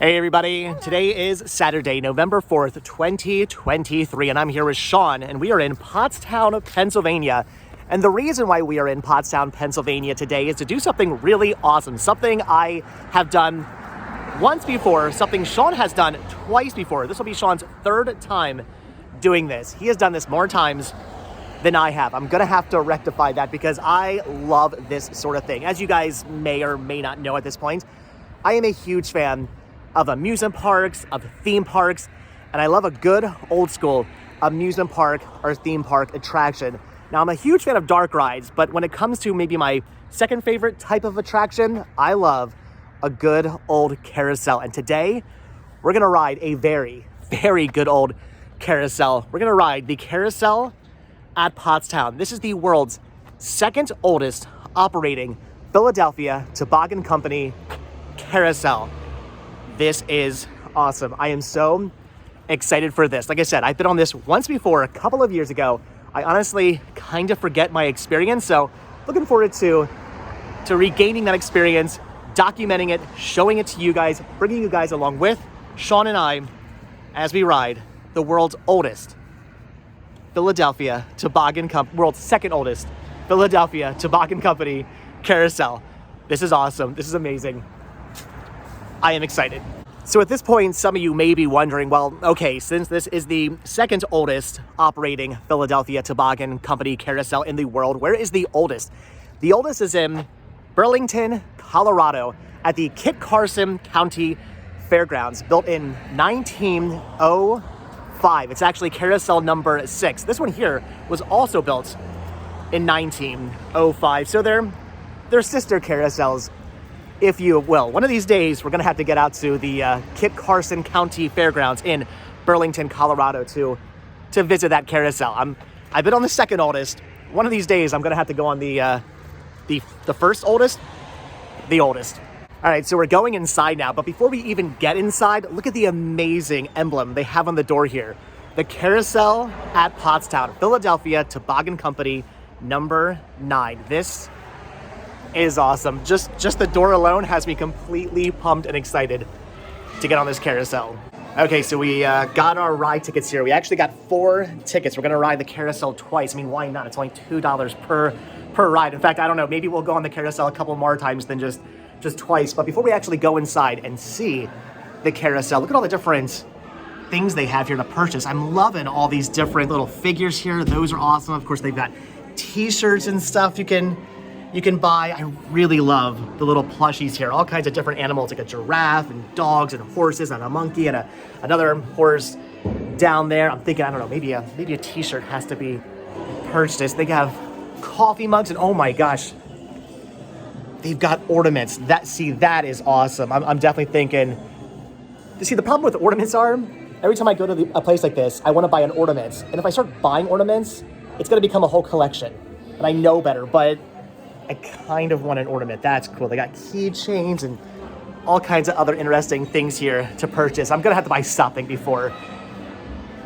Hey everybody, today is Saturday, November 4th, 2023, and I'm here with Sean, and we are in Pottstown, Pennsylvania. And the reason why we are in Pottstown, Pennsylvania today is to do something really awesome, something I have done once before, something Sean has done twice before. This will be Sean's third time doing this. He has done this more times than I have. I'm gonna have to rectify that because I love this sort of thing. As you guys may or may not know at this point, I am a huge fan of amusement parks, of theme parks, and I love a good old school amusement park or theme park attraction. Now, I'm a huge fan of dark rides, but when it comes to maybe my second favorite type of attraction, I love a good old carousel. And today, we're gonna ride a very, very good old carousel. We're gonna ride the Carousel at Pottstown. This is the world's second oldest operating Philadelphia Toboggan Company Carousel. This is awesome. I am so excited for this. Like I said, I've been on this once before, a couple of years ago. I honestly kind of forget my experience, so looking forward to regaining that experience, documenting it, showing it to you guys, bringing you guys along with Sean and I as we ride the world's oldest Philadelphia Toboggan Company, world's second oldest Philadelphia Toboggan Company Carousel. This is awesome. This is amazing. I am excited. So at this point, some of you may be wondering, well, okay, since this is the second oldest operating Philadelphia Toboggan Company Carousel in the world, where is the oldest? The oldest is in Burlington, Colorado, at the Kit Carson County Fairgrounds, built in 1905. It's actually carousel number 6. This one here was also built in 1905. So they're sister carousels, if you will. One of these days, we're gonna have to get out to the Kit Carson County Fairgrounds in Burlington, Colorado to visit that carousel. I've been on the second oldest. One of these days, I'm gonna have to go on the first oldest, the oldest. All right, so we're going inside now, but before we even get inside, look at the amazing emblem they have on the door here. The Carousel at Pottstown, Philadelphia Toboggan Company, number 9. This is awesome. Just the door alone has me completely pumped and excited to get on this carousel. Okay, so we got our ride tickets here. We actually got 4 tickets. We're gonna ride the carousel twice. I mean, why not? It's only $2 per ride. In fact, I don't know, maybe we'll go on the carousel a couple more times than just twice. But before we actually go inside and see the carousel, look at all the different things they have here to purchase. I'm loving all these different little figures here. Those are awesome. Of course, they've got t-shirts and stuff you can buy. I really love the little plushies here. All kinds of different animals, like a giraffe and dogs and horses and a monkey and another horse down there. I'm thinking, I don't know, maybe a t-shirt has to be purchased. They have coffee mugs and oh my gosh, they've got ornaments. That is awesome. I'm definitely thinking, see, the problem with ornaments are, every time I go to a place like this, I want to buy an ornament. And if I start buying ornaments, it's going to become a whole collection. And I know better, but I kind of want an ornament. That's cool. They got keychains and all kinds of other interesting things here to purchase. I'm gonna have to buy something before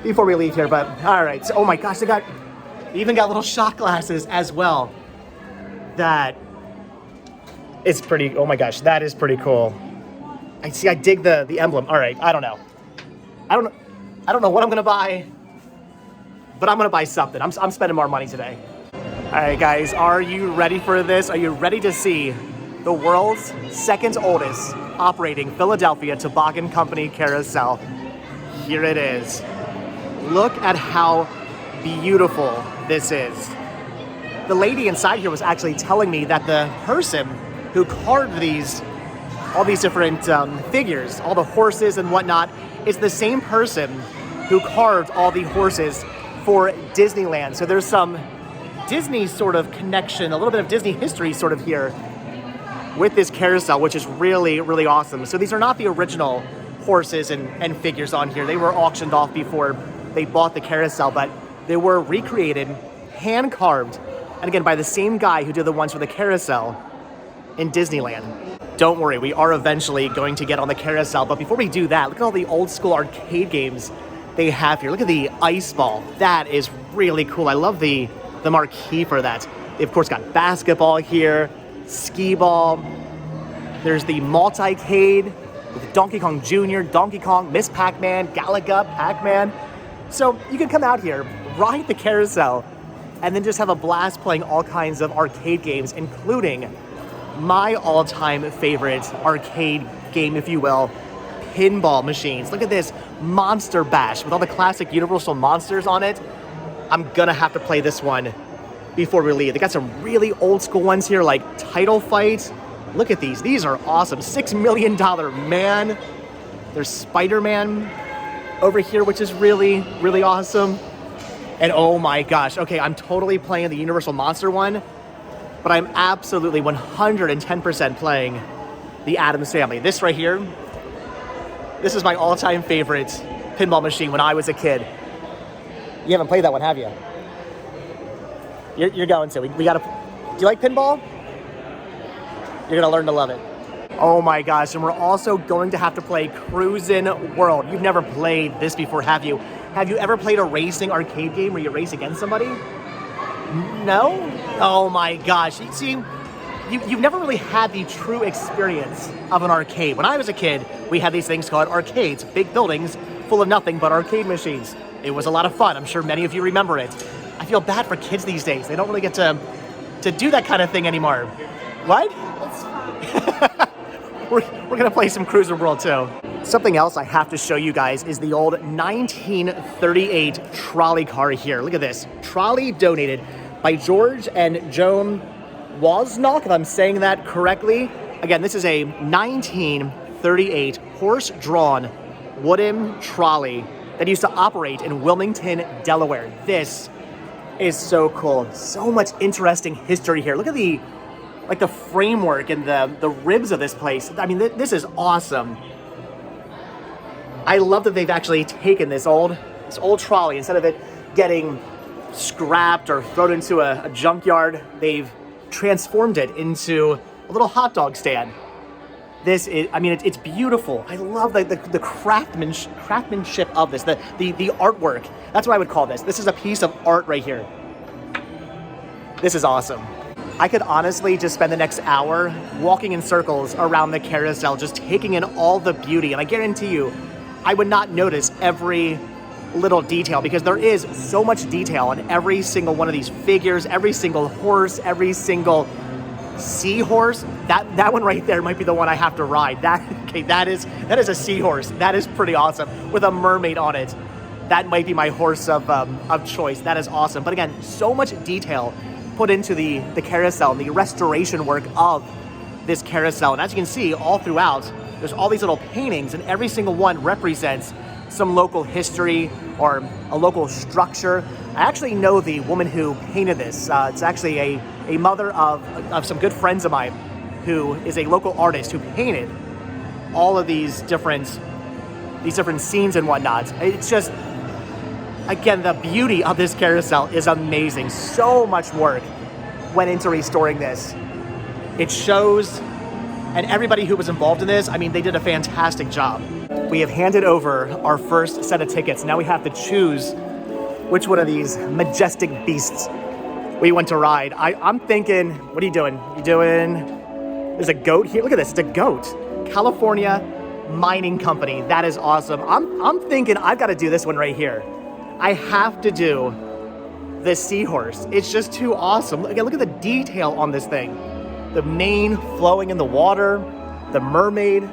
we leave here, but all right. So, oh my gosh, they even got little shot glasses as well. That is pretty, oh my gosh, that is pretty cool. I dig the emblem. All right, I don't know what I'm gonna buy, but I'm gonna buy something. I'm spending more money today. All right, guys, are you ready for this? Are you ready to see the world's second oldest operating Philadelphia Toboggan Company Carousel? Here it is. Look at how beautiful this is. The lady inside here was actually telling me that the person who carved all these different figures, all the horses and whatnot, is the same person who carved all the horses for Disneyland. So there's some Disney sort of connection, a little bit of Disney history sort of here with this carousel, which is really, really awesome. So these are not the original horses and figures on here. They were auctioned off before they bought the carousel, but they were recreated, hand carved, and again, by the same guy who did the ones for the carousel in Disneyland. Don't worry, we are eventually going to get on the carousel, but before we do that, look at all the old school arcade games they have here. Look at the ice ball. That is really cool. I love the marquee for that. They, of course, got basketball here, skee ball. There's the multi-cade. with Donkey Kong Jr., Donkey Kong, Miss Pac-Man, Galaga, Pac-Man. So you can come out here, ride the carousel, and then just have a blast playing all kinds of arcade games, including my all-time favorite arcade game, if you will, pinball machines. Look at this Monster Bash with all the classic Universal monsters on it. I'm gonna have to play this one before we leave. They got some really old school ones here, like Title Fight. Look at these. These are awesome. $6 Million Man. There's Spider-Man over here, which is really, really awesome. And oh my gosh, okay, I'm totally playing the Universal Monster one, but I'm absolutely 110% playing the Addams Family. This right here, this is my all-time favorite pinball machine when I was a kid. You haven't played that one, have you? You're going to. We gotta. Do you like pinball? You're gonna learn to love it. Oh my gosh, and we're also going to have to play Cruisin' World. You've never played this before, have you? Have you ever played a racing arcade game where you race against somebody? No? Oh my gosh. See, you've never really had the true experience of an arcade. When I was a kid, we had these things called arcades, big buildings full of nothing but arcade machines. It was a lot of fun. I'm sure many of you remember it. I feel bad for kids these days. They don't really get to do that kind of thing anymore. What? It's fun. We're gonna play some Cruiser World too. Something else I have to show you guys is the old 1938 trolley car here. Look at this. Trolley donated by George and Joan Wozniak, if I'm saying that correctly. Again, this is a 1938 horse-drawn wooden trolley that used to operate in Wilmington, Delaware. This is so cool. So much interesting history here. Look at the framework and the ribs of this place. I mean, this is awesome. I love that they've actually taken this old trolley, instead of it getting scrapped or thrown into a junkyard, they've transformed it into a little hot dog stand. This is, I mean, it's beautiful. I love the craftsmanship of this, the artwork. That's what I would call this. This is a piece of art right here. This is awesome. I could honestly just spend the next hour walking in circles around the carousel, just taking in all the beauty. And I guarantee you, I would not notice every little detail, because there is so much detail on every single one of these figures, every single horse, every single seahorse. That one right there might be the one I have to ride. That is a seahorse. That is pretty awesome, with a mermaid on it. That might be my horse of choice. That is awesome. But again, so much detail put into the carousel and the restoration work of this carousel. And as you can see, all throughout, there's all these little paintings, and every single one represents some local history or a local structure. I actually know the woman who painted this. It's actually a mother of some good friends of mine who is a local artist who painted all of these different scenes and whatnot. It's just, again, the beauty of this carousel is amazing. So much work went into restoring this. It shows, and everybody who was involved in this, I mean, they did a fantastic job. We have handed over our first set of tickets. Now we have to choose which one of these majestic beasts we want to ride. I'm thinking, what are you doing? There's a goat here. Look at this, it's a goat. California Mining Company. That is awesome. I'm thinking I've got to do this one right here. I have to do the seahorse. It's just too awesome. Again, look at the detail on this thing. The mane flowing in the water, the mermaid.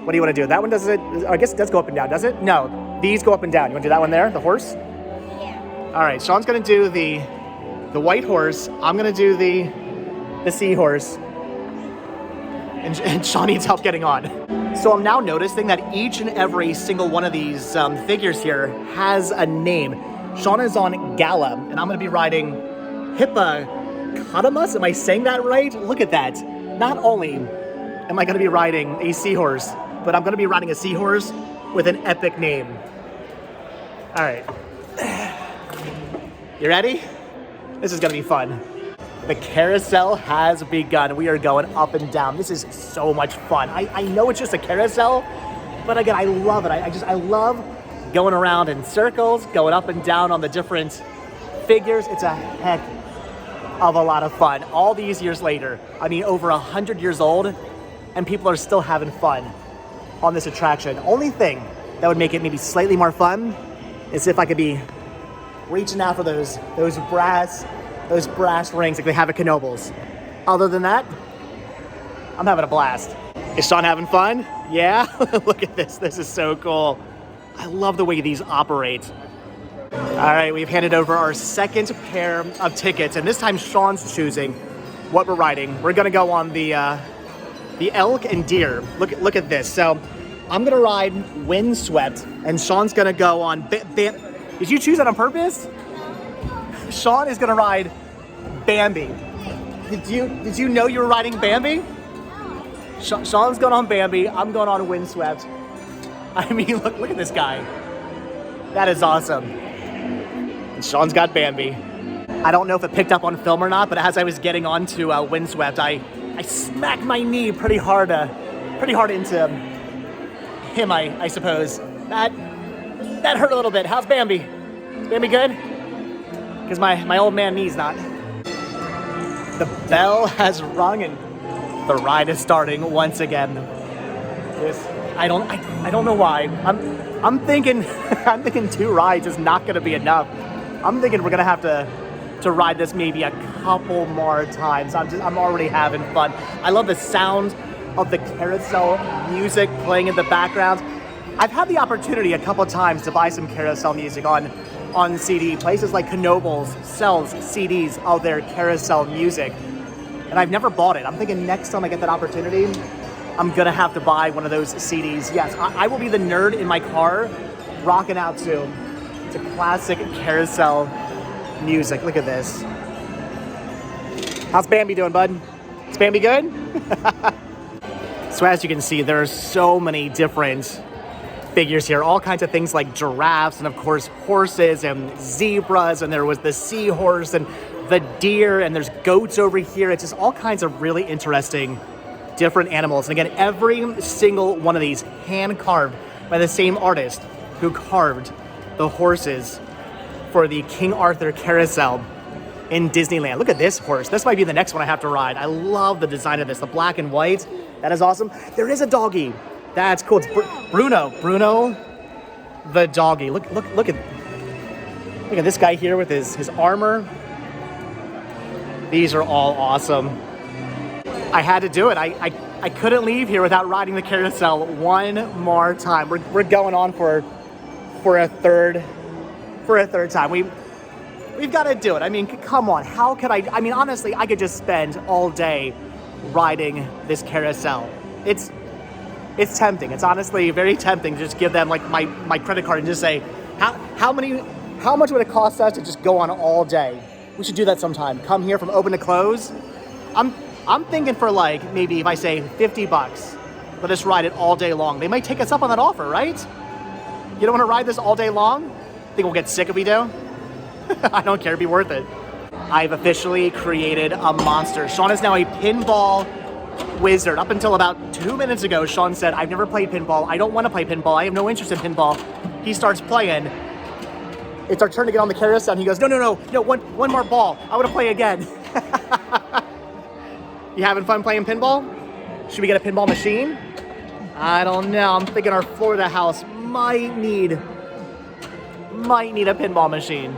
What do you want to do? That one does it, I guess it does go up and down, does it? No, these go up and down. You want to do that one there, the horse? Yeah. All right, Sean's going to do the white horse. I'm going to do the seahorse. And Sean needs help getting on. So I'm now noticing that each and every single one of these figures here has a name. Sean is on Gala, and I'm going to be riding Hippopotamus. Am I saying that right? Look at that. Not only am I going to be riding a seahorse, but I'm going to be riding a seahorse with an epic name. All right. You ready? This is going to be fun. The carousel has begun. We are going up and down. This is so much fun. I know it's just a carousel, but again, I love it. I love going around in circles, going up and down on the different figures. It's a heck of a lot of fun. All these years later, I mean, over 100 years old, and people are still having fun on this attraction. Only thing that would make it maybe slightly more fun is if I could be reaching out for those brass rings like they have at Knoebels. Other than that, I'm having a blast. Is Sean having fun? Yeah? Look at this. This is so cool. I love the way these operate. All right, we've handed over our second pair of tickets, and this time Sean's choosing what we're riding. We're gonna go on the elk and deer. Look at this. So I'm gonna ride Windswept, and Sean's gonna go on Did you choose that on purpose? Sean is gonna ride Bambi. Did you know you were riding Bambi? Sean's going on Bambi. I'm going on Windswept. I mean, look at this guy. That is awesome. And Sean's got Bambi. I don't know if it picked up on film or not, but as I was getting onto Windswept, I smacked my knee pretty hard into him, I suppose. That hurt a little bit. How's Bambi? Bambi good? Because my old man knee's not. The bell has rung and the ride is starting once again. I don't know why. I'm thinking 2 rides is not gonna be enough. I'm thinking we're gonna have to ride this maybe a couple more times. I'm already having fun. I love the sound of the carousel music playing in the background. I've had the opportunity a couple times to buy some carousel music on CD. Places like Knoebels sells CDs of their carousel music, and I've never bought it. I'm thinking next time I get that opportunity, I'm gonna have to buy one of those CDs. Yes, I will be the nerd in my car rocking out to classic carousel music. Look at this. How's Bambi doing, bud? Is Bambi good? So as you can see, there are so many different figures here, all kinds of things like giraffes and of course horses and zebras, and there was the seahorse and the deer, and there's goats over here. It's just all kinds of really interesting different animals. And again, every single one of these hand carved by the same artist who carved the horses for the King Arthur Carousel in Disneyland. Look at this horse. This might be the next one I have to ride. I love the design of this, the black and white. That is awesome. There is a doggy. That's cool. It's Bruno the doggy. Look at this guy here with his armor. These are all awesome. I had to do it. I couldn't leave here without riding the carousel one more time. We're going on for a third time. We've got to do it. I mean, come on. How could I mean, honestly, I could just spend all day riding this carousel. It's tempting. It's honestly very tempting to just give them like my credit card and just say, how much would it cost us to just go on all day? We should do that sometime. Come here from open to close. I'm thinking for like, maybe if I say $50, let us ride it all day long. They might take us up on that offer, right? You don't want to ride this all day long? Think we'll get sick if we do? I don't care, it'd be worth it. I've officially created a monster. Sean is now a pinball wizard. Up until about 2 minutes ago, Sean said, I've never played pinball. I don't want to play pinball. I have no interest in pinball. He starts playing. It's our turn to get on the carousel, and he goes, no, one more ball. I want to play again. You having fun playing pinball? Should we get a pinball machine? I don't know. I'm thinking our Florida house might need a pinball machine.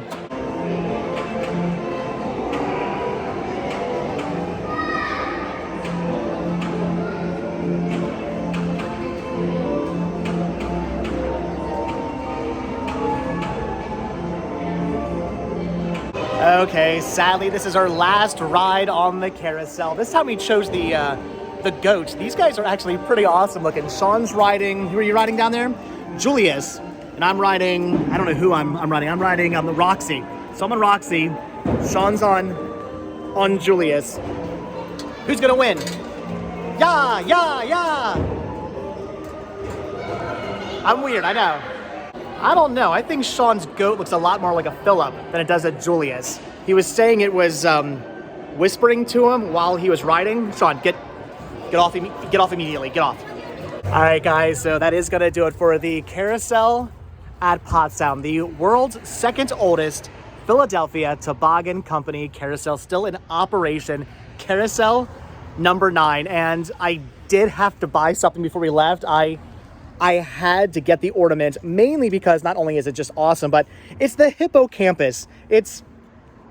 Okay, sadly, this is our last ride on the carousel. This time we chose the goats. These guys are actually pretty awesome looking. Sean's riding, who are you riding down there? Julius. And I'm riding, I don't know who I'm riding. I'm riding the Roxy. So I'm on Roxy. Sean's on Julius. Who's gonna win? Yeah! I'm weird, I know. I don't know. I think Sean's goat looks a lot more like a Philip than it does a Julius. He was saying it was whispering to him while he was riding. Sean, get off immediately. Get off. All right, guys. So that is gonna do it for the Carousel at Pottstown, the world's second oldest Philadelphia Toboggan Company Carousel, still in operation. Carousel number 9, and I did have to buy something before we left. I I had to get the ornament, mainly because not only is it just awesome, but it's the hippocampus. It's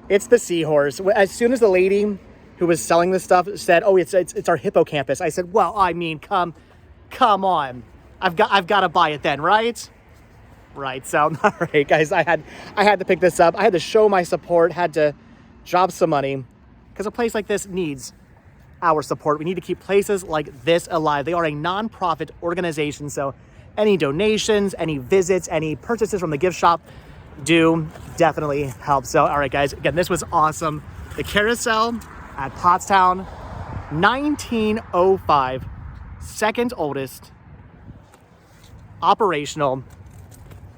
the seahorse. As soon as the lady who was selling this stuff said, "Oh, it's our hippocampus," I said, "Well, I mean, come on, I've got to buy it then, right?" Right. So, all right, guys, I had to pick this up. I had to show my support. Had to drop some money because a place like this needs our support. We need to keep places like this alive. They are a non-profit organization, so any donations, any visits, any purchases from the gift shop do definitely help. So, all right, guys, again, this was awesome. The Carousel at Pottstown, 1905, second oldest operational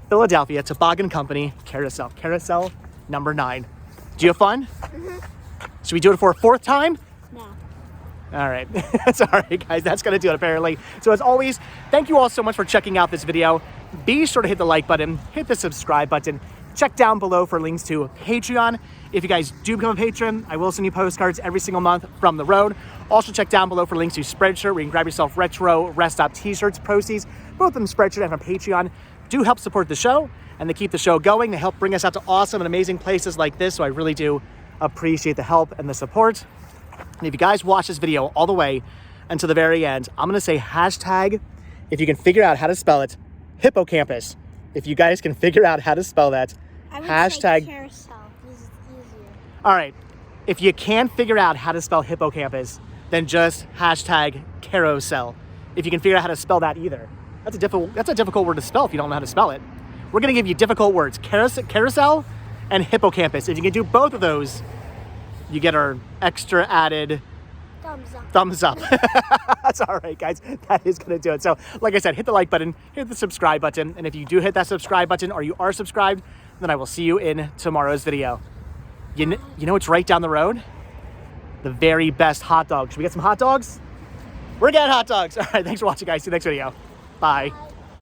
Philadelphia Toboggan Company Carousel. Carousel number 9. Did you have fun? Mm-hmm. Should we do it for a 4th time? No. All right. That's all right, guys. That's going to do it, apparently. So as always, thank you all so much for checking out this video. Be sure to hit the like button, hit the subscribe button. Check down below for links to Patreon. If you guys do become a patron, I will send you postcards every single month from the road. Also check down below for links to Spreadshirt, where you can grab yourself retro rest stop t-shirts. Proceeds, both from Spreadshirt and from Patreon, do help support the show and to keep the show going. They help bring us out to awesome and amazing places like this. So I really do appreciate the help and the support. And if you guys watch this video all the way until the very end, I'm going to say hashtag, if you can figure out how to spell it, hippocampus. If you guys can figure out how to spell that, I would hashtag say carousel. This is easier. All right. If you can't figure out how to spell hippocampus, then just hashtag carousel. If you can figure out how to spell that either. That's a difficult word to spell if you don't know how to spell it. We're going to give you difficult words, carousel and hippocampus. If you can do both of those, you get our extra added thumbs up. That's all right, guys. That is going to do it. So, like I said, hit the like button, hit the subscribe button. And if you do hit that subscribe button or you are subscribed, then I will see you in tomorrow's video. You know what's right down the road? The very best hot dogs. Should we get some hot dogs? We're getting hot dogs. All right, thanks for watching, guys. See you next video. Bye.